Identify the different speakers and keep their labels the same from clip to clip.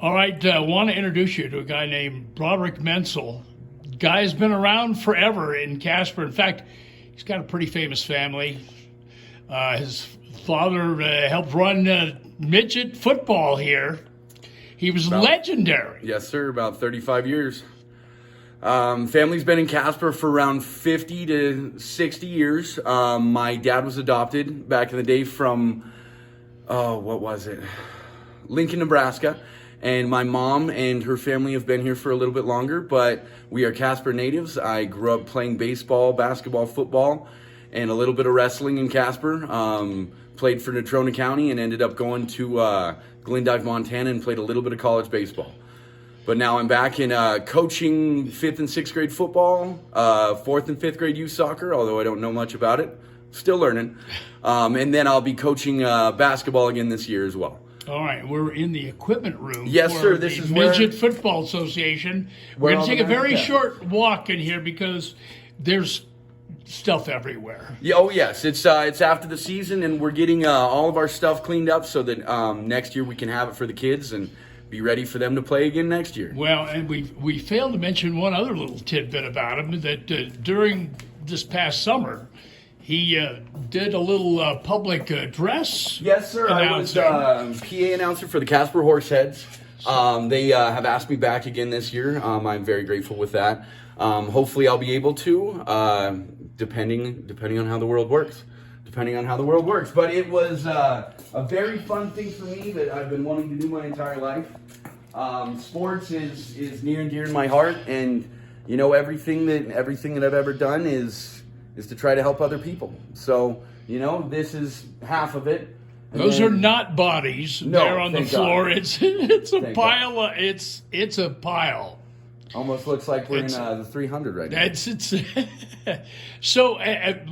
Speaker 1: All right, want to introduce you to a guy named Broderick Menzel. Guy's been around forever in Casper. In fact, he's got a pretty famous family. His father helped run midget football here. He was legendary.
Speaker 2: Yes, sir, about 35 years. Family's been in Casper for around 50 to 60 years. My dad was adopted back in the day from, Lincoln, Nebraska. And my mom and her family have been here for a little bit longer, but we are Casper natives. I grew up playing baseball, basketball, football, and a little bit of wrestling in Casper. Played for Natrona County and ended up going to Glendive, Montana, and played a little bit of college baseball. But now I'm back in coaching 5th and 6th grade football, 4th and 5th grade youth soccer, although I don't know much about it. Still learning. And then I'll be coaching basketball again this year as well.
Speaker 1: All right, we're in the equipment room.
Speaker 2: Yes, sir.
Speaker 1: This is Midget Football Association. We're going to take a very short walk in here because there's stuff everywhere.
Speaker 2: Yeah, oh yes, it's after the season, and we're getting all of our stuff cleaned up so that next year we can have it for the kids and be ready for them to play again next year.
Speaker 1: Well, and we failed to mention one other little tidbit about him, that during this past summer, he did a little public address.
Speaker 2: Yes, sir. I was PA announcer for the Casper Horseheads. They have asked me back again this year. I'm very grateful with that. Hopefully I'll be able to, depending on how the world works. But it was a very fun thing for me that I've been wanting to do my entire life. Sports is near and dear to my heart, and you know, everything that I've ever done is to try to help other people. So, you know, this is half of it.
Speaker 1: Those are not bodies there on the floor.
Speaker 2: God.
Speaker 1: It's a pile. It's a pile.
Speaker 2: Almost looks like we're in the 300 right now.
Speaker 1: So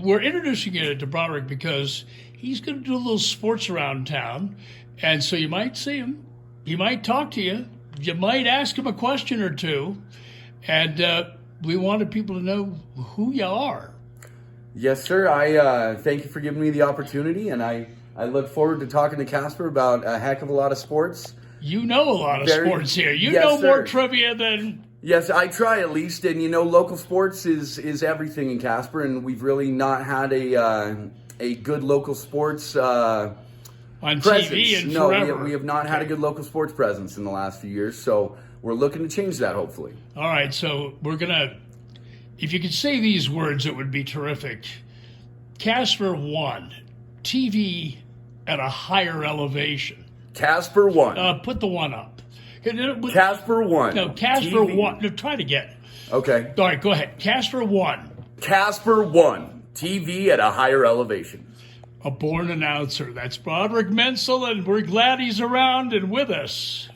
Speaker 1: we're introducing you to Broderick because he's going to do a little sports around town, and so you might see him. He might talk to you. You might ask him a question or two, and we wanted people to know who you are.
Speaker 2: Yes, sir. I thank you for giving me the opportunity, and I look forward to talking to Casper about a heck of a lot of sports.
Speaker 1: You know a lot of sports here. You know more trivia than...
Speaker 2: Yes, I try at least, and you know, local sports is everything in Casper, and we've really not had a good local sports
Speaker 1: on
Speaker 2: presence.
Speaker 1: TV and
Speaker 2: forever. No, we have not had a good local sports presence in the last few years, so we're looking to change that, hopefully.
Speaker 1: All right, so we're gonna, if you could say these words, it would be terrific. Casper won. TV at a higher elevation.
Speaker 2: Casper won.
Speaker 1: Put the one up.
Speaker 2: Casper won.
Speaker 1: No, Casper TV. Won. No, try it again.
Speaker 2: Okay.
Speaker 1: All right, go ahead. Casper won.
Speaker 2: Casper won. TV at a higher elevation.
Speaker 1: A born announcer. That's Broderick Menzel, and we're glad he's around and with us.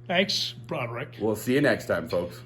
Speaker 1: Thanks, Broderick.
Speaker 2: We'll see you next time, folks.